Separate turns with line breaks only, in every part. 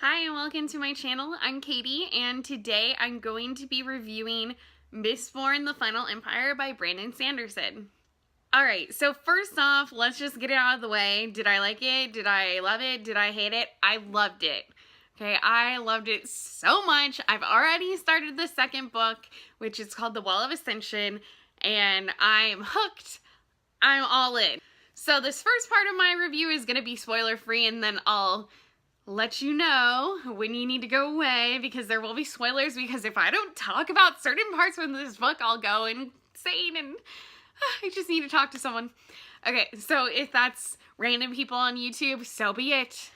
Hi and welcome to my channel. I'm Katie and today I'm going to be reviewing Mistborn The Final Empire by Brandon Sanderson. Alright, so first off, let's just get it out of the way. Did I like it? Did I love it? Did I hate it? I loved it. Okay, I loved it so much. I've already started the second book, which is called The Well of Ascension, and I'm hooked. I'm all in. So this first part of my review is going to be spoiler free, and then I'll let you know when you need to go away because there will be spoilers, because if I don't talk about certain parts from this book, I'll go insane and I just need to talk to someone. Okay, so if that's random people on YouTube, so be it.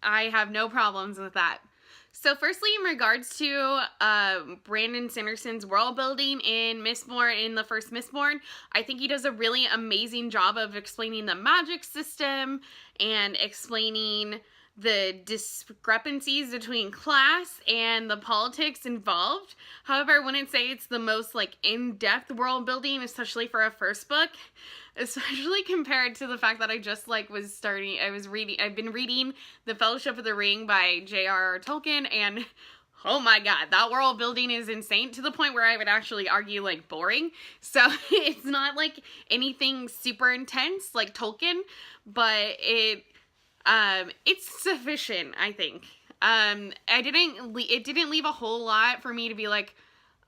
I have no problems with that. So firstly, in regards to Brandon Sanderson's world building in Mistborn, in the first Mistborn, I think he does a really amazing job of explaining the magic system and explaining the discrepancies between class and the politics involved. However, I wouldn't say it's the most in-depth world building, especially for a first book, especially compared to the fact that I just I've been reading The Fellowship of the Ring by J.R.R. Tolkien, and oh my god, that world building is insane to the point where I would actually argue boring. So it's not anything super intense like Tolkien, but it's sufficient, I think. It didn't leave a whole lot for me to be like,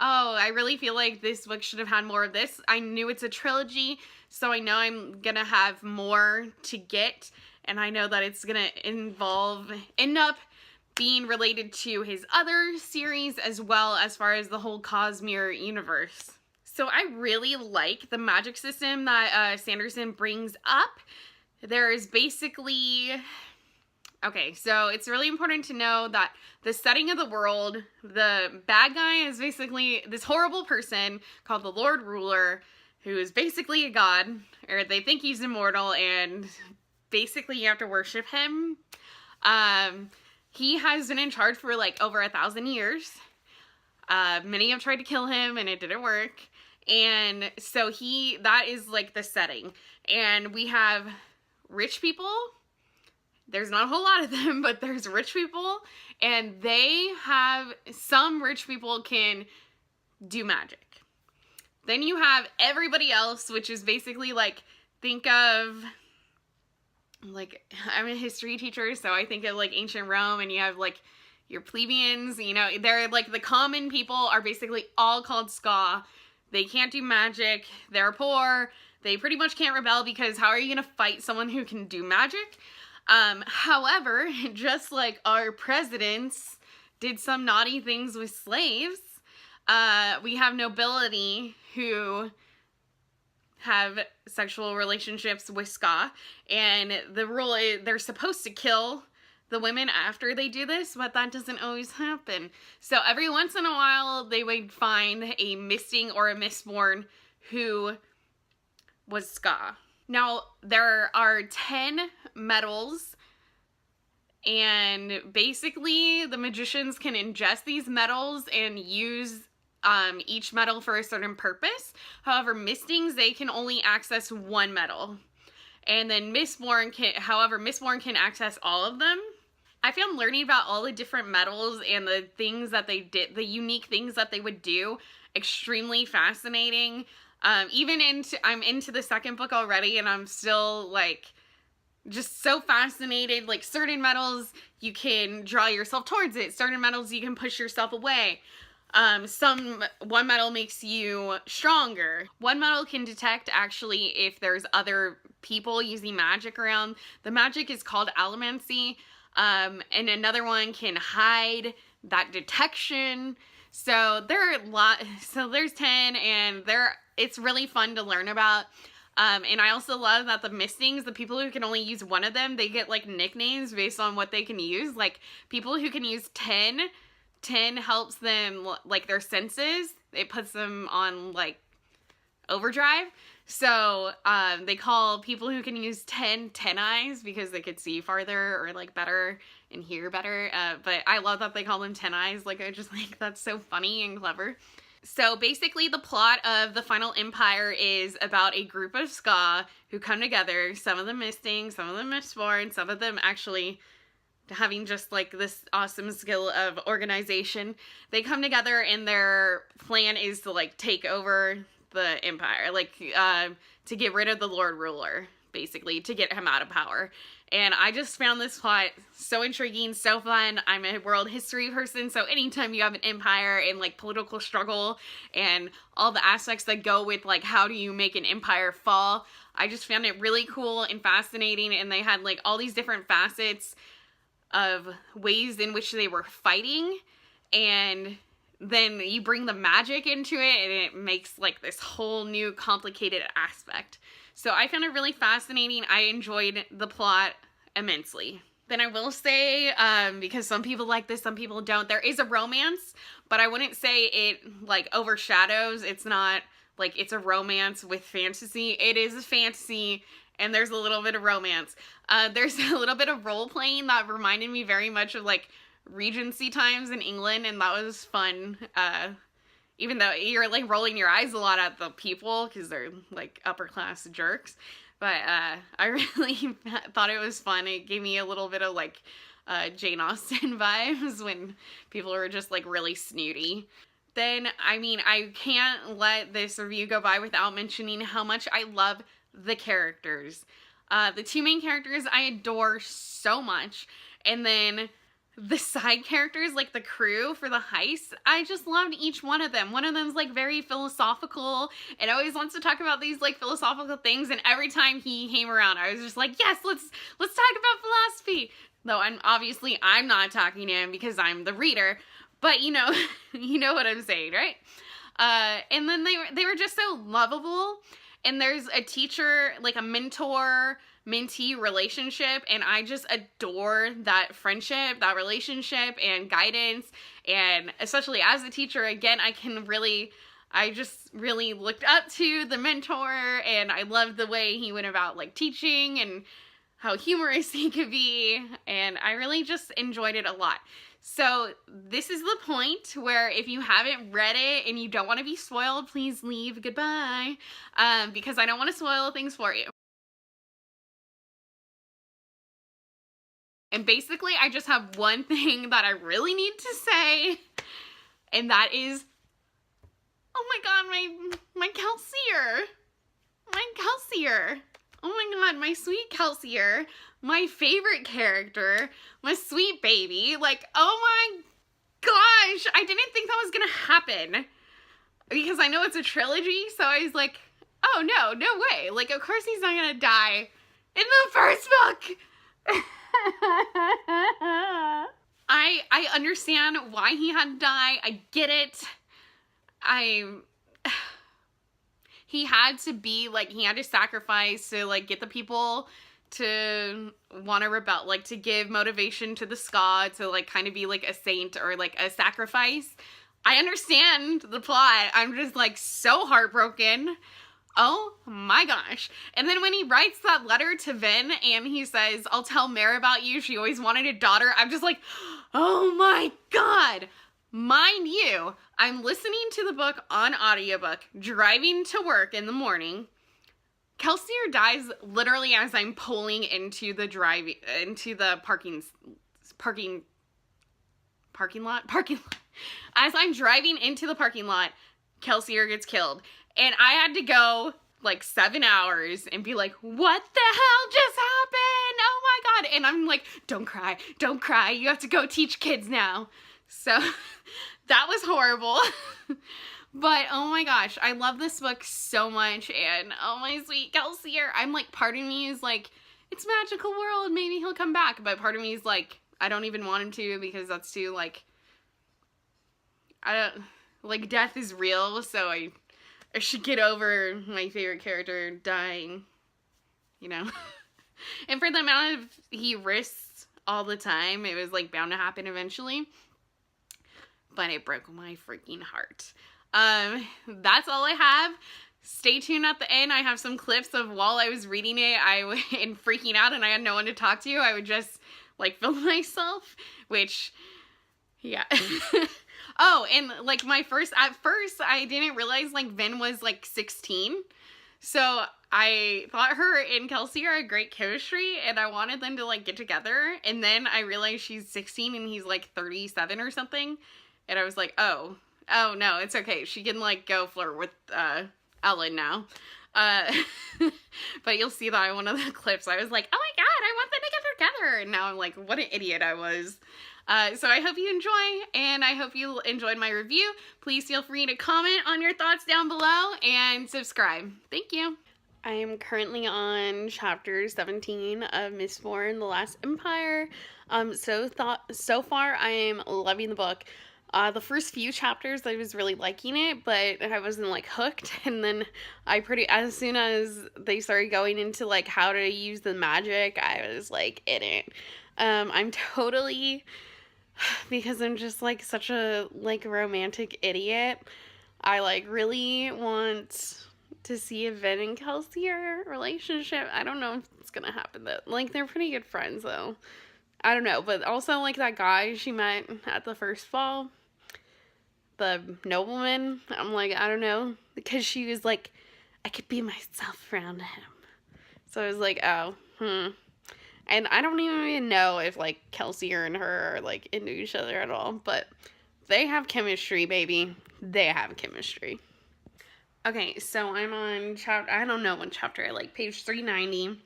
oh, I really feel like this book should have had more of this. I knew it's a trilogy, so I know I'm gonna have more to get, and I know that it's gonna end up being related to his other series as well, as far as the whole Cosmere universe. So I really like the magic system that Sanderson brings up. There is basically, okay, so it's really important to know that the setting of the world, the bad guy is basically this horrible person called the Lord Ruler, who is basically a god, or they think he's immortal, and basically you have to worship him. He has been in charge for over 1,000 years. Many have tried to kill him and it didn't work. And so that is the setting. And we have rich people. There's not a whole lot of them, but there's rich people, and some rich people can do magic. Then you have everybody else, which is basically think of, I'm a history teacher, so I think of ancient Rome, and you have your plebeians, they're the common people are basically all called ska. They can't do magic, they're poor, they pretty much can't rebel because how are you going to fight someone who can do magic? However, just like our presidents did some naughty things with slaves, we have nobility who have sexual relationships with ska, and the rule is they're supposed to kill the women after they do this, but that doesn't always happen. So every once in a while, they would find a Misting or a Mistborn who was ska. Now, there are 10 metals, and basically the magicians can ingest these metals and use each metal for a certain purpose. However, Mistings, they can only access one metal. And then Mistborn can access all of them. I found learning about all the different metals and the things that they did, the unique things that they would do, extremely fascinating. I'm into the second book already, and I'm still just so fascinated. Certain metals you can draw yourself towards it, certain metals you can push yourself away. One metal makes you stronger. One metal can detect actually if there's other people using magic around. The magic is called allomancy. And another one can hide that detection. So there's 10, and it's really fun to learn about. And I also love that the Mistings, the people who can only use one of them, they get nicknames based on what they can use. People who can use 10 helps them, their senses. It puts them on overdrive. So they call people who can use 10 eyes because they could see farther or better and hear better. But I love that they call them 10 eyes. I just that's so funny and clever. So basically the plot of The Final Empire is about a group of ska who come together. Some of them Misting, some of them Mistborn, some of them actually having just like this awesome skill of organization, they come together and their plan is to like take over the empire, like to get rid of the Lord Ruler, basically, to get him out of power. And I just found this plot so intriguing, so fun. I'm a world history person, so anytime you have an empire and like political struggle and all the aspects that go with like how do you make an empire fall, I just found it really cool and fascinating. And they had like all these different facets of ways in which they were fighting, and then you bring the magic into it and it makes like this whole new complicated aspect. So I found it really fascinating. I enjoyed the plot immensely. Then I will say, because some people like this, some people don't, there is a romance, but I wouldn't say it like overshadows. It's not like it's a romance with fantasy. It is a fantasy and there's a little bit of romance. There's a little bit of role playing that reminded me very much of like Regency times in England, and that was fun. Even though you're like rolling your eyes a lot at the people because they're like upper class jerks. But I really thought it was fun. It gave me a little bit of like Jane Austen vibes when people were just like really snooty. Then, I mean, I can't let this review go by without mentioning how much I love the characters. The two main characters I adore so much. And then the side characters, like the crew for the heist, I just loved each one of them. One of them's like very philosophical and always wants to talk about these like philosophical things, and every time he came around I was just like, yes, let's talk about philosophy. Though I'm not talking to him because I'm the reader, but you know you know what I'm saying, right? And then they were just so lovable, and there's a teacher, like a mentor mentee relationship, and I just adore that friendship, that relationship and guidance. And especially as a teacher, again, I just really looked up to the mentor, and I loved the way he went about like teaching and how humorous he could be, and I really just enjoyed it a lot. So this is the point where if you haven't read it and you don't want to be spoiled, please leave. Goodbye, because I don't want to spoil things for you. And basically, I just have one thing that I really need to say, and that is, oh my god, my Kelsier. My Kelsier. Oh my god, my sweet Kelsier. My favorite character. My sweet baby. Like, oh my gosh, I didn't think that was gonna happen. Because I know it's a trilogy, so I was like, oh no way. Like, of course he's not gonna die in the first book. I understand why he had to die. I get it. He had to be, like, he had to sacrifice to, like, get the people to want to rebel, like, to give motivation to the Ska, to, like, kind of be, like, a saint or, like, a sacrifice. I understand the plot. I'm just, like, so heartbroken. Oh my gosh. And then when he writes that letter to Vin and he says, I'll tell Mare about you, she always wanted a daughter, I'm just like, oh my god. Mind you, I'm listening to the book on audiobook, driving to work in the morning. Kelsier dies literally as I'm pulling into the parking lot. As I'm driving into the parking lot, Kelsier gets killed. And I had to go like 7 hours and be like, what the hell just happened? Oh my god. And I'm like, don't cry. You have to go teach kids now. So that was horrible. But oh my gosh, I love this book so much. And oh my sweet Kelsier. I'm like, part of me is like, it's magical world, maybe he'll come back. But part of me is like, I don't even want him to, because that's too like, death is real, so I should get over my favorite character dying, you know? And for the amount of he risks all the time, it was like bound to happen eventually. But it broke my freaking heart. That's all I have. Stay tuned at the end. I have some clips of while I was reading it, and freaking out, and I had no one to talk to. I would just like film myself, which, yeah. Oh, and like at first I didn't realize like Vin was like 16. So I thought her and Kelsey are a great chemistry, and I wanted them to like get together, and then I realized she's 16 and he's like 37 or something, and I was like, oh no, it's okay, she can like go flirt with Ellen now. But you'll see that in one of the clips I was like, oh my god, I want them to get together, and now I'm like, what an idiot I was. So I hope you enjoy, and I hope you enjoyed my review. Please feel free to comment on your thoughts down below and subscribe. Thank you. I am currently on chapter 17 of Mistborn The Final Empire. So far I am loving the book. The first few chapters I was really liking it, but I wasn't like hooked, and then as soon as they started going into like how to use the magic, I was like in it. I'm totally, because I'm just like such a like romantic idiot, I like really want to see a Vin and Kelsey relationship. I don't know if it's gonna happen though. Like, they're pretty good friends though. I don't know, but also like that guy she met at the first fall, the nobleman, I'm like, I don't know, because she was like, I could be myself around him. So I was like, oh, And I don't even know if like Kelsey and her are like into each other at all, but they have chemistry, baby. They have chemistry. Okay, so I'm on I don't know what chapter I like, page 390,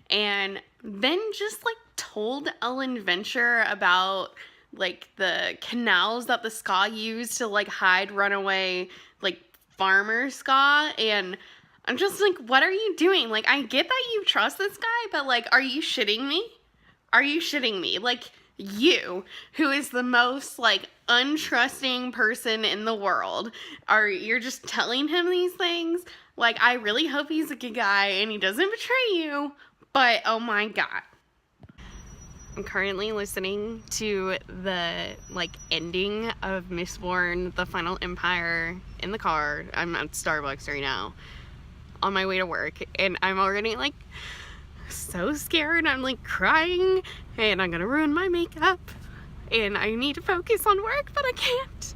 and Ben just like told Ellen Venture about like the canals that the Ska used to like hide runaway like farmer Ska, and I'm just like, what are you doing? Like, I get that you trust this guy, but like, are you shitting me? Are you shitting me? Like, you, who is the most like untrusting person in the world, you're just telling him these things? Like, I really hope he's a good guy and he doesn't betray you, but oh my god. I'm currently listening to the like ending of Mistborn The Final Empire in the car. I'm at Starbucks right now on my way to work, and I'm already like so scared. I'm like crying, and I'm gonna ruin my makeup, and I need to focus on work, but I can't.